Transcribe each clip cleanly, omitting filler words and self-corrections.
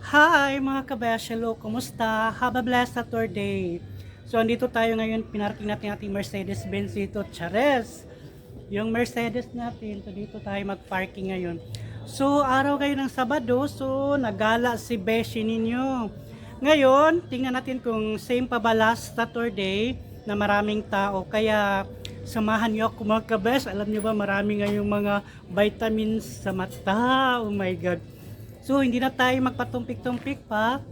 Hi mga kabesh, hello, kumusta? Have a blessed Saturday. So andito tayo ngayon, pinarking natin ating Mercedes-Benz dito, Chares. Yung Mercedes natin, so dito tayo mag-parking ngayon. So araw ngayon ng Sabado, so nagala si Beshi ninyo. Ngayon, tingnan natin kung same pa ba last Saturday na maraming tao. Kaya samahan niyo ako mga kabesh. Alam niyo ba marami ngayong mga vitamins sa mata. Oh my God. So hindi na tayo magpatumpik-tumpik pa.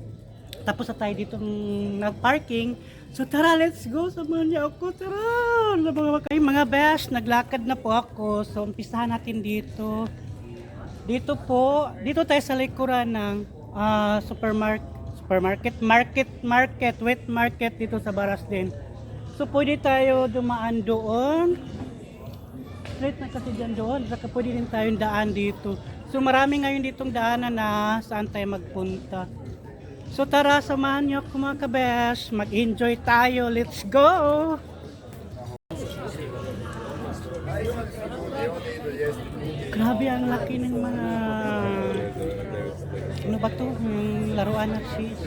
Tapos na tayo dito nag-parking. So tara, let's go. Samahan niyo ako. Tara! Mga besh, naglakad na po ako. So umpisahan natin dito. Dito tayo sa likuran ng wet market dito sa Barasden. So pwede tayo dumaan doon. Straight na kasi dyan doon. Saka pwede din tayong daan dito. So marami ngayon ditong daanan na saan tayo magpunta. So tara, samahan niyo ako mga kabesh. Mag-enjoy tayo. Let's go! Grabe ang laki ng mga ano ba to? Yung laruan na cheese.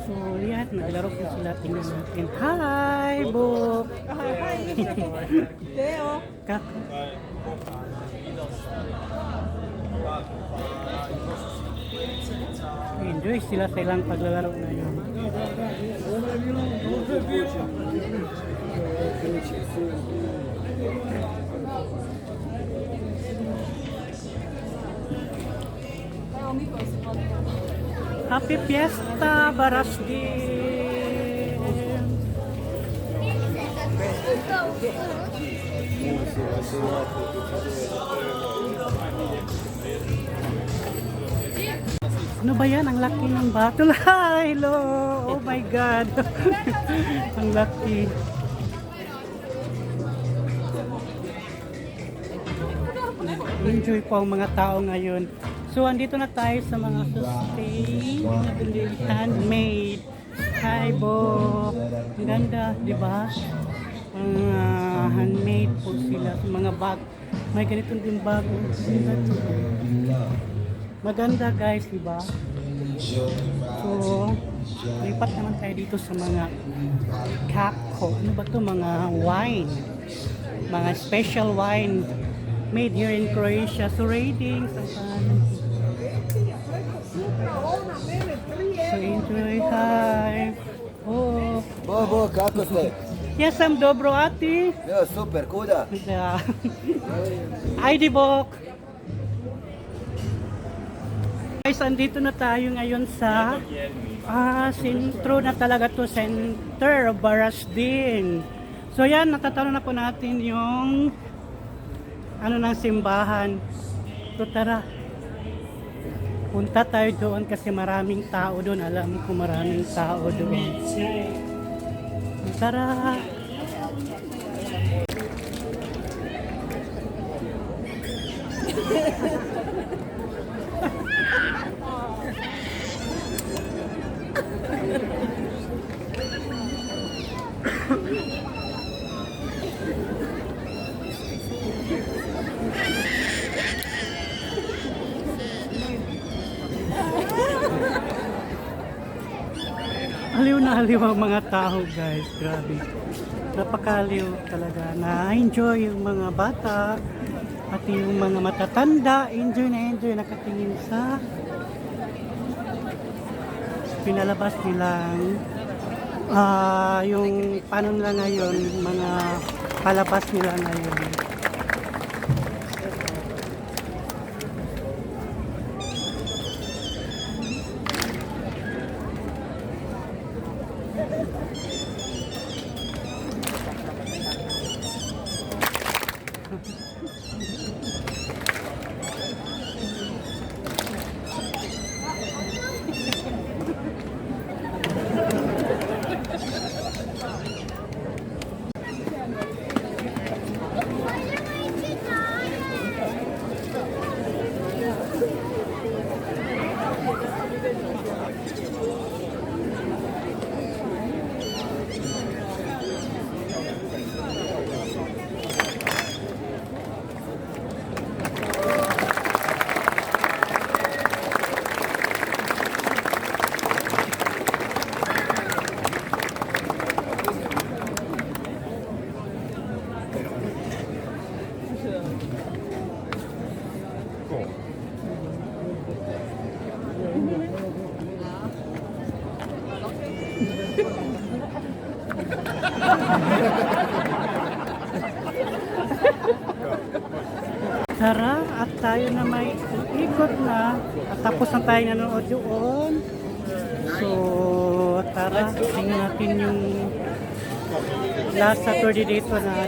So yan, naglaro po sila. Tingnan natin. Hi, Bo! Hi, Deo. Kako. Enjoy sila sa ilang paglalaro na yun. Happy Fiesta, Barasden! Ano ba yan? Ang laki ng battle. Hello! Oh my God! Ang laki. Enjoy po ang mga tao ngayon. So, andito na tayo sa mga sustain, handmade. Hi, Bo! Ang ganda, di ba? Mga handmade po sila. Mga bag. May ganitong din bag. Maganda guys, di ba? So, lipat naman tayo dito sa mga Capco. Ano ba to? Mga wine. Mga special wine made here in Croatia. So, ratings. So, enjoy. Hi. Oh. Bo, kako ste? Ja sam dobro, a ti? Ja, super, kuda? Da. Ajde, Bok. Guys, andito na tayo ngayon sa sentro na talaga to, center of Barasden. So yan, natatalo na po natin yung ano ng simbahan. So tara, punta tayo doon kasi maraming tao doon. Alam ko maraming tao doon. Tara! Aliw na aliw ang mga tao guys, grabe. Napakaliw talaga. Na-enjoy yung mga bata at yung mga matatanda. Enjoy na enjoy, nakatingin sa pinalabas nilang yung paano nila ngayon, mga palabas nila ngayon. tayo na may ikot na. At tapos na tayo nanonood doon. So, tara, tingnan natin yung last Saturday dito na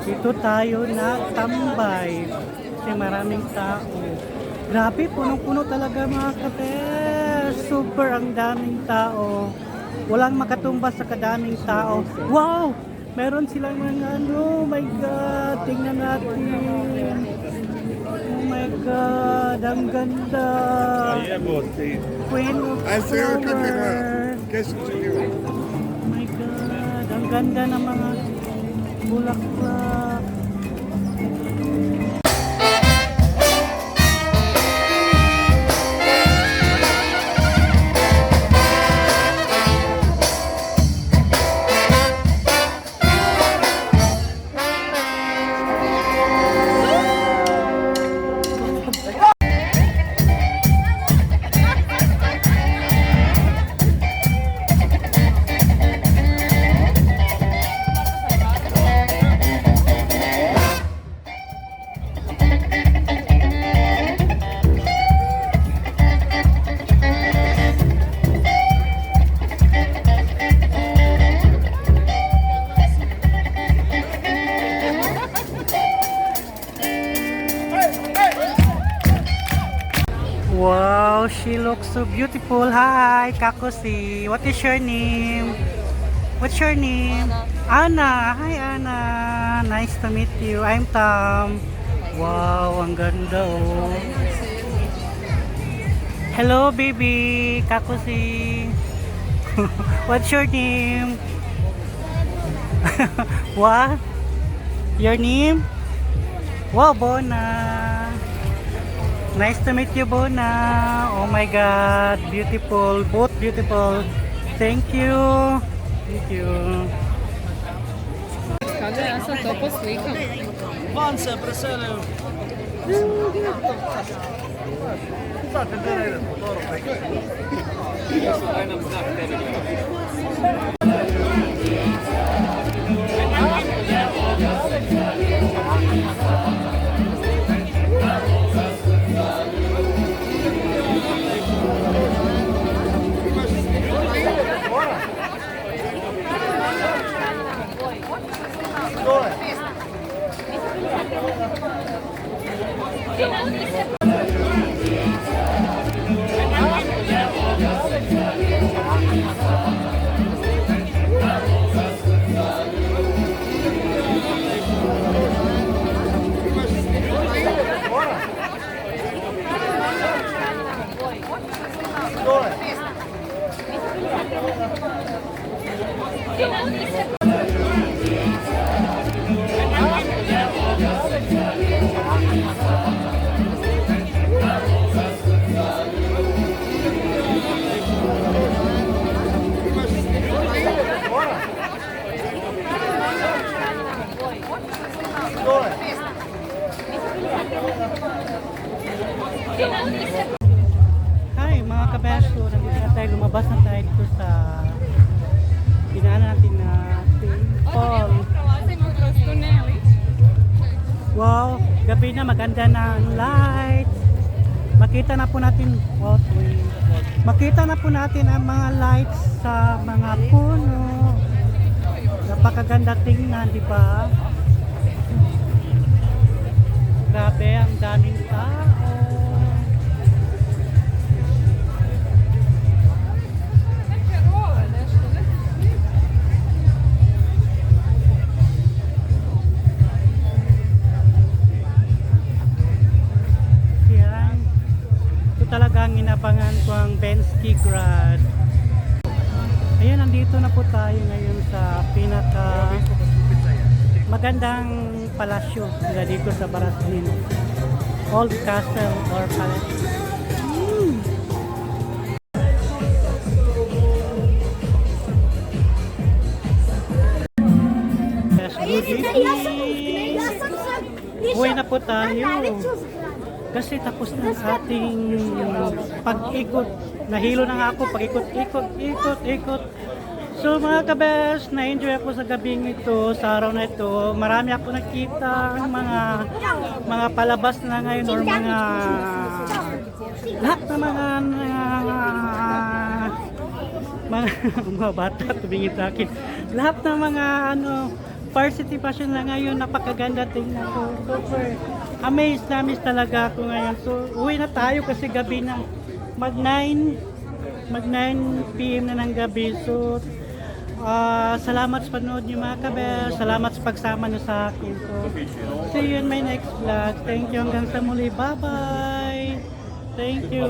dito tayo tambay. Kasi maraming tao. Grabe, punong-puno talaga mga kapes. Super ang daming tao. Walang makatumbas sa kadaming tao. Wow! Meron silang mga oh my God, tingnan natin. Oh my God, ang ganda. Queen of Flower. Oh my God, ang ganda ng mga bulaklak. Wow, she looks so beautiful. Hi, Kakosi. What is your name? What's your name? Anna. Hi, Anna. Nice to meet you. I'm Tom. Wow, ang ganda oh. Hello, baby. Kakosi. What's your name? What? Your name? Wow, Bona. Nice to meet you, Bona. Oh my God, beautiful, both beautiful. Thank you. Thank you. Kada ja sam to poslikam. Van se preselio. Hi mga kabeso, nandito na tayo, lumabas na tayo dito sa pinaan natin na Fall. Wow, gabi na, maganda na ang lights. Makita na po natin, makita na po natin ang mga lights sa mga puno. Napakaganda tingnan, di ba? Grabe, ang daming tao. Yan. Ito talaga ang inabangan ko ang Bensky Grad. Ayan, nandito na po tayo ngayon sa pinaka magandang palasyo nila dito sa Baraslin. Old Castle or Palace. Yes, good evening. Uwi na po tayo. Kasi tapos na ang ating pag-ikot. Nahilo na nga ako pag-ikot. So mga kabes, na-enjoy ako sa gabing ito, sa araw na ito. Marami ako nakita mga palabas na ngayon or lahat ng mga bata tumingin sa akin. Lahat ng mga varsity fashion na ngayon, napakaganda tingnan ko. Super amazed talaga ako ngayon. So uwi na tayo kasi gabi na, mag 9 PM na ng gabi. So salamat sa panood niyo mga kabes. Salamat sa pagsama niyo sa akin. So, see you in my next vlog. Thank you hanggang sa muli. Bye-bye. Thank you.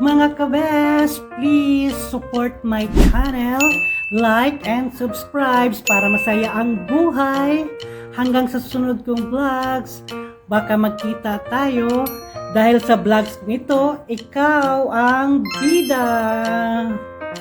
Mga kabes, please support my channel. Like and subscribe para masaya ang buhay. Hanggang sa susunod kong vlogs, baka magkita tayo. Dahil sa vlogs nito, ikaw ang bida.